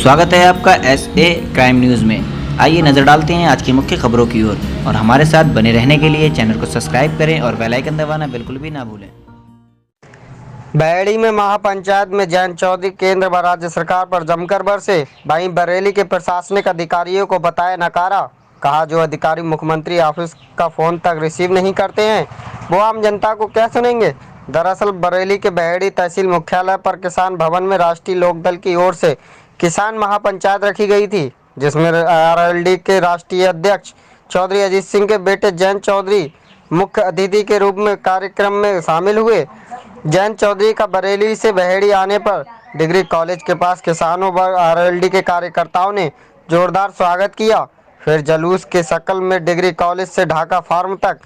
स्वागत है आपका SA क्राइम न्यूज़ में। आइए नज़र डालते हैं आज की मुख्य खबरों की ओर और हमारे साथ बने रहने के लिए चैनल को सब्सक्राइब करें और बेल आइकन दबाना बिल्कुल भी ना भूलें। बहेड़ी में महापंचायत में जयंत चौधरी केंद्र व राज्य सरकार पर जमकर बरसे। वहीं बरेली के प्रशासनिक अधिकारियों को बताया नकारा। कहा जो अधिकारी मुख्यमंत्री ऑफिस का फ़ोन तक रिसीव नहीं करते हैं वो आम जनता को क्या सुनेंगे। दरअसल बरेली के बहेड़ी तहसील मुख्यालय पर किसान भवन में राष्ट्रीय लोकदल की ओर से किसान महापंचायत रखी गई थी, जिसमें RLD के राष्ट्रीय अध्यक्ष चौधरी अजीत सिंह के बेटे जयंत चौधरी मुख्य अतिथि के रूप में कार्यक्रम में शामिल हुए। जयंत चौधरी का बरेली से बहेड़ी आने पर डिग्री कॉलेज के पास किसानों व RLD के कार्यकर्ताओं ने जोरदार स्वागत किया। फिर जुलूस के शक्ल में डिग्री कॉलेज से ढाका फार्म तक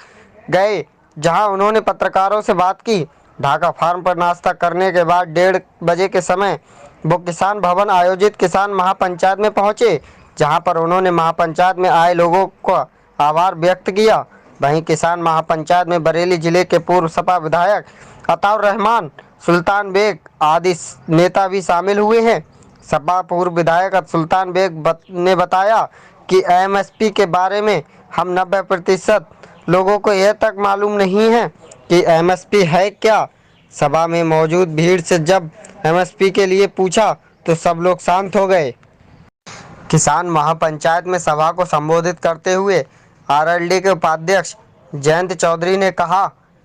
गए, जहां उन्होंने पत्रकारों से बात की। ढाका फार्म पर नाश्ता करने के बाद 1:30 बजे के समय वो किसान भवन आयोजित किसान महापंचायत में पहुंचे, जहां पर उन्होंने महापंचायत में आए लोगों का आभार व्यक्त किया। वहीं किसान महापंचायत में बरेली जिले के पूर्व सपा विधायक अताउर रहमान, सुल्तान बेग आदि नेता भी शामिल हुए हैं। सपा पूर्व विधायक सुल्तान बेग ने बताया कि MSP के बारे में हम 90% लोगों को यह तक मालूम नहीं है कि MSP है क्या। सभा में मौजूद भीड़ से जब MSP के लिए पूछा तो सब लोग शांत हो गए। किसान महापंचायत में सभा को संबोधित करते हुए RLD के उपाध्यक्ष जयंत चौधरी ने कहा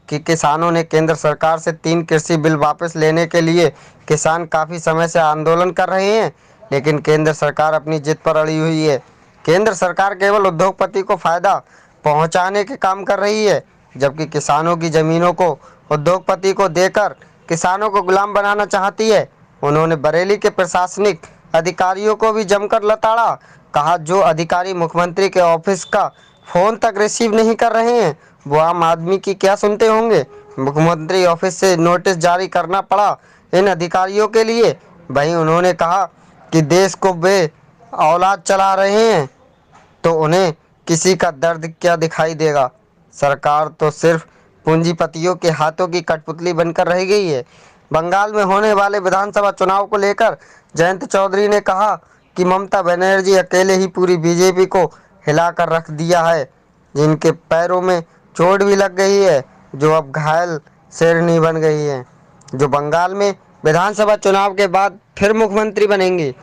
कि किसानों ने केंद्र सरकार से 3 कृषि बिल वापस लेने के लिए किसान काफ़ी समय से आंदोलन कर रहे हैं, लेकिन केंद्र सरकार अपनी जिद पर अड़ी हुई है। केंद्र सरकार केवल उद्योगपति को फ़ायदा पहुंचाने के काम कर रही है, जबकि किसानों की ज़मीनों को उद्योगपति को देकर किसानों को गुलाम बनाना चाहती है। उन्होंने बरेली के प्रशासनिक अधिकारियों को भी जमकर लताड़ा। कहा जो अधिकारी मुख्यमंत्री के ऑफिस का फ़ोन तक रिसीव नहीं कर रहे हैं वो आम आदमी की क्या सुनते होंगे। मुख्यमंत्री ऑफिस से नोटिस जारी करना पड़ा इन अधिकारियों के लिए। वहीं उन्होंने कहा कि देश को वे औलाद चला रहे हैं तो उन्हें किसी का दर्द क्या दिखाई देगा। सरकार तो सिर्फ पूंजीपतियों के हाथों की कठपुतली बनकर रह गई है। बंगाल में होने वाले विधानसभा चुनाव को लेकर जयंत चौधरी ने कहा कि ममता बनर्जी अकेले ही पूरी BJP को हिलाकर रख दिया है, जिनके पैरों में चोट भी लग गई है, जो अब घायल शेरनी बन गई है, जो बंगाल में विधानसभा चुनाव के बाद फिर मुख्यमंत्री बनेंगे।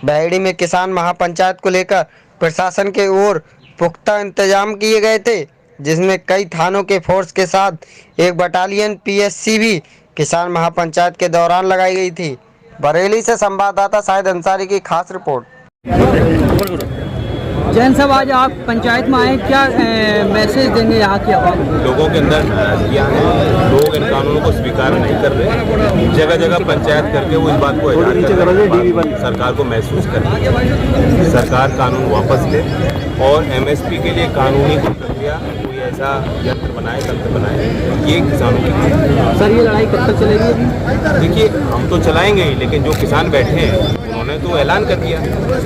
बहेड़ी में किसान महापंचायत को लेकर प्रशासन के ओर पुख्ता इंतजाम किए गए थे, जिसमें कई थानों के फोर्स के साथ एक बटालियन PSC भी किसान महापंचायत के दौरान लगाई गई थी। बरेली से संवाददाता शाहिद अंसारी की खास रिपोर्ट। जैन साहब, आज आप पंचायत में आए, क्या मैसेज देंगे यहाँ के लोगों के अंदर नाराजगियाँ हैं, लोग इन कानूनों को स्वीकार नहीं कर रहे। जगह जगह पंचायत करके वो इस बात को सरकार को महसूस कर सरकार कानून वापस ले और MSP के लिए कानूनी प्रक्रिया कोई ऐसा यंत्र बनाए, तंत्र बनाए। ये किसानों की सर, ये लड़ाई कब तक चलेगी? देखिए, हम तो चलाएंगे ही, लेकिन जो किसान बैठे हैं उन्होंने तो ऐलान कर दिया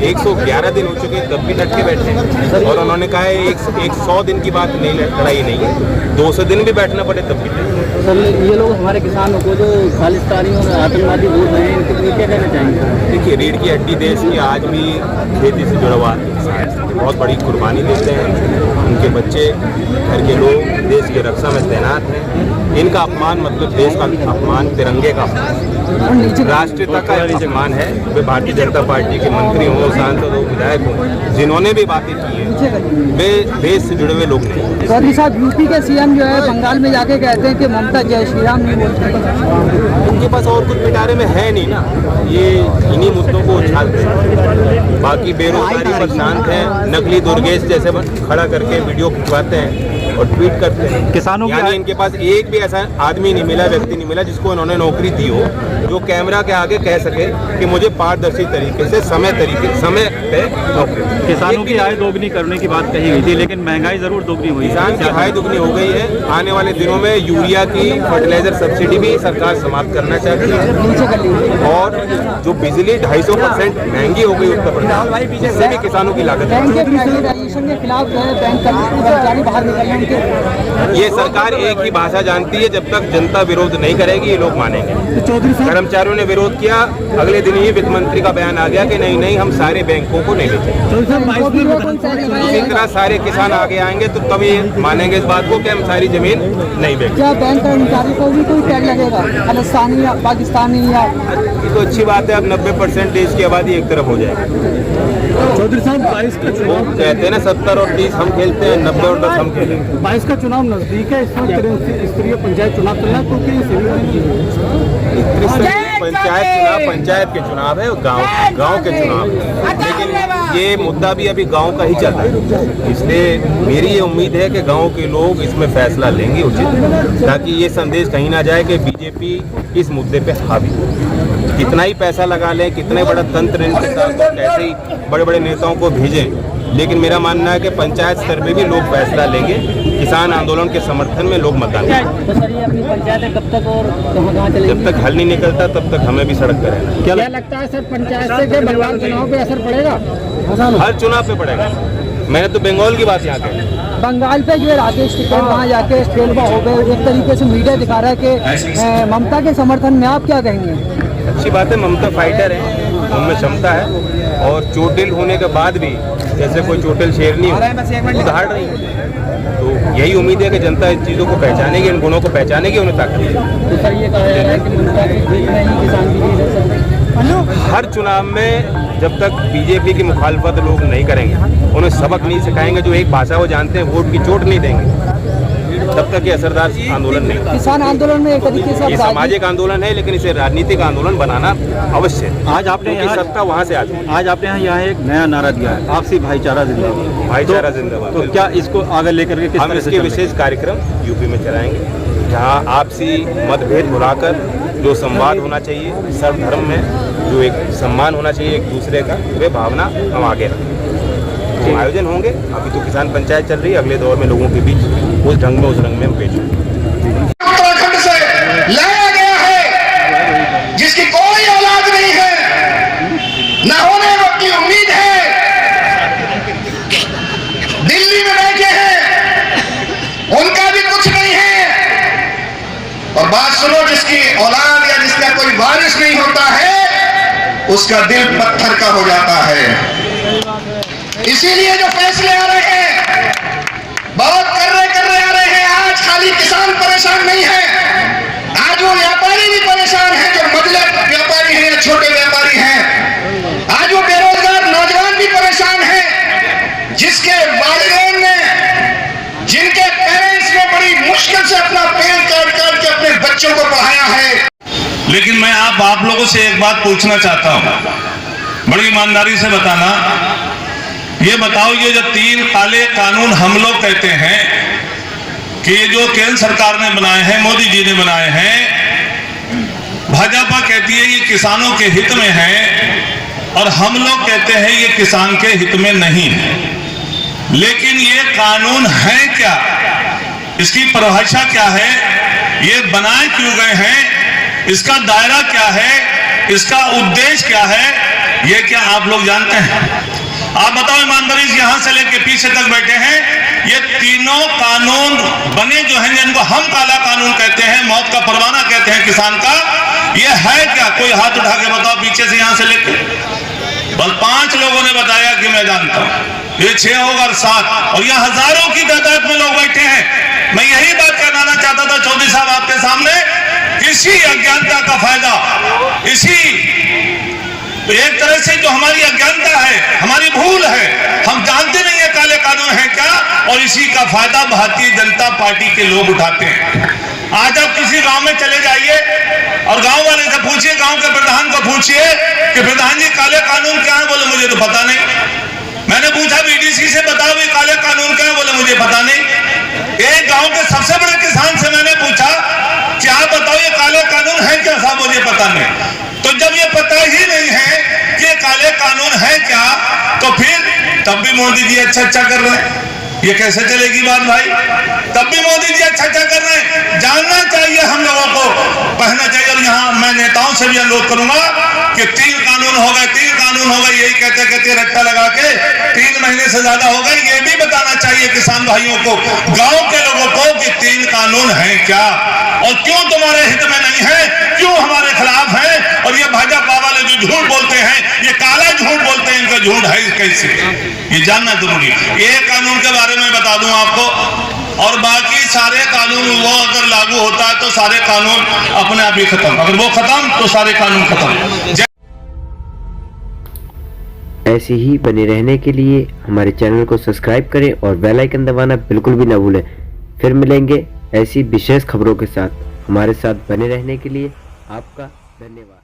111 दिन हो चुके तब भी डट के बैठे हैं और उन्होंने कहा है 100 दिन की बात नहीं, लड़ाई नहीं है, 200 दिन भी बैठना पड़े तब भी नहीं। सर, ये लोग हमारे किसानों को जो खालिस्तानियों और आतंकवादी बोल रहे हैं, इनके लिए क्या कहना चाहेंगे? देखिए, रीढ़ की हड्डी देश की आज भी खेती से जुड़ा हुआ बहुत बड़ी कुर्बानी देते हैं। उनके बच्चे, घर के लोग देश की रक्षा में तैनात हैं। इनका अपमान मतलब देश का अपमान, तिरंगे का अपमान, राष्ट्रीयता का अपमान है। वे भारतीय जनता पार्टी के मंत्री हों, सांसद हो, विधायक हों, जिन्होंने भी बातें की हैं, वे देश से जुड़े हुए लोग नहीं। चौधरी साहब, UP के CM जो है बंगाल में जाके कहते हैं कि ममता जय श्री राम नहीं बोलते। उनके पास और कुछ पिटारे में है नहीं ना, ये इन्हीं मुद्दों को उछालते हैं। बाकी बेरोजगारी पर शांत है, नकली दुर्गेश जैसे खड़ा करके वीडियो खिंचवाते हैं और ट्वीट करते हैं। किसानों यानी इनके पास एक भी ऐसा आदमी नहीं मिला, व्यक्ति नहीं मिला जिसको इन्होंने नौकरी दी हो, जो कैमरा के आगे कह सके कि मुझे पारदर्शी तरीके से समय पे नौकरी। किसानों की आय दोगुनी करने की बात कही गई थी, लेकिन महंगाई जरूर दोगुनी हुई है। किसान की आय दोगुनी हो गई है। आने वाले दिनों में यूरिया की फर्टिलाइजर सब्सिडी भी सरकार समाप्त करना चाहती है और जो बिजली 250% महंगी हो गई उत्तर प्रदेश, इससे भी किसानों की लागत आरक्षण के खिलाफ जो है बैंक कर्मचारी बाहर निकल रहे हैं उनके। ये सरकार एक ही भाषा जानती है, जब तक जनता विरोध नहीं करेगी ये लोग मानेंगे। कर्मचारियों ने विरोध किया, अगले दिन ही वित्त मंत्री का बयान आ गया कि नहीं हम सारे बैंकों को नहीं बेचेंगे। इसी तरह सारे किसान आगे आएंगे तो तभी मानेंगे इस बात को कि हम सारी जमीन नहीं बेचेंगे। क्या बैंक कर्मचारी को भी कोई टैग लगेगा, खालिस्तानी या पाकिस्तानी या? ये तो अच्छी बात है, अब 90% देश की आबादी एक तरफ हो जाएगी। चौधरी साहब 22 का वो कहते हैं ना 70 और 30 हम खेलते हैं, 90 और 10 हम खेलेंगे। 22 का चुनाव नजदीक है, इस वक्त स्तरीय पंचायत चुनाव चल रहा है, तो पंचायत के चुनाव है, गांव के चुनाव है, लेकिन ये मुद्दा भी अभी गांव का ही चल रहा है। इसलिए मेरी ये उम्मीद है कि गांव के लोग इसमें फैसला लेंगे उचित, ताकि ये संदेश कहीं ना जाए कि बीजेपी इस मुद्दे पे हावी। कितना ही पैसा लगा लें, कितने बड़ा तंत्र इनके साथ, कैसे ही बड़े बड़े नेताओं को भेजें, लेकिन मेरा मानना है कि पंचायत स्तर पे भी लोग फैसला लेंगे। किसान आंदोलन के समर्थन में लोग मतदान करेंगे। तो सर ये अपनी पंचायत कब तक और कहाँ चलेगी? जब तक हल नहीं निकलता तब तक हमें भी सड़क पर रहना। क्या लगता है सर पंचायत से के बंगाल चुनाव पे असर पड़ेगा? हर चुनाव पे पड़ेगा। मैंने तो बंगाल की बात यहाँ कही। बंगाल पे जो है राकेश टिकैत वहाँ जाके फेलवा हो गए, एक तरीके से मीडिया दिखा रहा है कि ममता के समर्थन में। आप क्या कहेंगे? अच्छी बात है, ममता फाइटर है, उनमें क्षमता है, और चोटिल होने के बाद भी जैसे कोई चोटिल शेरनी हो उधार रही है। तो यही उम्मीद है कि जनता इन चीज़ों को पहचानेगी, इन गुणों को पहचानेगी, उन्हें ताकत देगी। तो सर ये कहा जा रहा है कि ममता की जीत में ही किसान की जीत है सर। हर चुनाव में जब तक बीजेपी की मुखालफत लोग नहीं करेंगे, उन्हें सबक नहीं सिखाएंगे, जो एक भाषा वो जानते हैं, वोट की चोट नहीं देंगे, तब तक ये असरदार आंदोलन नहीं। किसान आंदोलन में एक तरीके से ये सामाजिक आंदोलन है, लेकिन इसे राजनीतिक आंदोलन बनाना अवश्य है। आज आपने यहाँ सत्ता वहाँ से आती है। आज आपने यहाँ एक नया नारा दिया है, आपसी भाईचारा जिंदाबाद। भाईचारा जिंदाबाद। तो क्या इसको आगे लेकर के हम इसके विशेष कार्यक्रम यूपी में चलाएंगे, जहाँ आपसी मतभेद भुलाकर जो संवाद होना चाहिए, सर्वधर्म में जो एक सम्मान होना चाहिए एक दूसरे का, वे भावना हम आगे रखें। तो आयोजन होंगे। अभी तो किसान पंचायत चल रही है, अगले दौर में लोगों के बीच उस ढंग में, उस रंग में हम पेश उत्तराखंड से लाया गया है, जिसकी कोई औलाद नहीं है, न होने की उम्मीद है, दिल्ली में बैठे हैं, उनका भी कुछ नहीं है। और बात सुनो, जिसकी औलाद या जिसका कोई वारिस नहीं होता है, उसका दिल पत्थर का हो जाता है। इसीलिए जो फैसले आ रहे हैं, बहुत कर रहे आ रहे हैं। आज खाली किसान परेशान नहीं है, आज वो व्यापारी भी परेशान हैं, जो मझले व्यापारी हैं या छोटे व्यापारी हैं। आज वो बेरोजगार नौजवान भी परेशान हैं, जिसके वालिदैन ने, जिनके पेरेंट्स ने बड़ी मुश्किल से अपना पेड़ काट के अपने बच्चों को पढ़ाया है। लेकिन मैं आप लोगों से एक बात पूछना चाहता हूं, बड़ी ईमानदारी से बताना। ये बताओ, ये जो 3 काले कानून हम लोग कहते हैं कि ये जो केंद्र सरकार ने बनाए हैं, मोदी जी ने बनाए हैं, भाजपा कहती है ये किसानों के हित में है, और हम लोग कहते हैं ये किसान के हित में नहीं है। लेकिन ये कानून है क्या, इसकी परिभाषा क्या है, ये बनाए क्यों गए हैं, इसका दायरा क्या है, इसका उद्देश्य क्या है, ये क्या आप लोग जानते हैं? आप बताओ ईमानदारी से, यहां से लेके पीछे तक बैठे हैं, ये तीनों कानून बने जो हैं, जिनको हम काला कानून कहते हैं, मौत का परवाना कहते हैं किसान का, ये है क्या? कोई हाथ उठा के बताओ पीछे से, यहां से लेके। बस 5 लोगों ने बताया कि मैं जानता हूं। ये 6 होगा 7, और यहाँ हजारों की तादाद में लोग बैठे हैं। मैं यही बात कहना चाहता था चौधरी साहब आपके सामने, इसी अज्ञानता का फायदा, इसी एक तरह से जो हमारी अज्ञानता है, हमारी भूल है, हम जानते नहीं है काले कानून है क्या, और इसी का फायदा भारतीय जनता पार्टी के लोग उठाते हैं। आज आप किसी गांव में चले जाइए और गांव वाले से पूछिए, गांव के प्रधान को पूछिए कि प्रधान जी काले कानून क्या है, बोले मुझे तो पता नहीं। मैंने पूछा बीडीसी से, बताओ भाई काले कानून क्या है, बोले मुझे पता नहीं। एक गांव के सबसे बड़े किसान से मैंने पूछा कि आप बताओ ये काले कानून है क्या, साहब मुझे पता नहीं। तो जब ये पता ही नहीं है कि काले कानून है क्या, तो फिर तब भी मोदी जी अच्छा कर रहे हैं। ये कैसे चलेगी बात भाई? तब भी मोदी जी अच्छा कर रहे हैं। जानना चाहिए हम लोगों को, कहना चाहिए। और यहाँ मैं नेताओं से भी अनुरोध करूंगा कि 3 कानून हो गए, यही कहते कहते रट्टा लगा के 3 महीने से ज्यादा हो गए। ये भी बताना चाहिए किसान भाइयों को, गांव के लोगों को कि 3 कानून हैं क्या और क्यों तुम्हारे हित में नहीं है, क्यों हमारे खिलाफ है। और ये भाजपा वाले जो झूठ बोलते हैं, ये काला झूठ बोलते हैं, इनका झूठ है कैसे, ये जानना जरूरी है। ये कानून के बारे में बता दूं आपको, और बाकी सारे कानून वो अगर लागू होता है तो सारे कानून अपने आप ही खत्म, अगर वो खत्म तो सारे कानून खत्म। ऐसे ही बने रहने के लिए हमारे चैनल को सब्सक्राइब करें और बेल आइकन दबाना बिल्कुल भी ना भूलें। फिर मिलेंगे ऐसी विशेष खबरों के साथ। हमारे साथ बने रहने के लिए आपका धन्यवाद।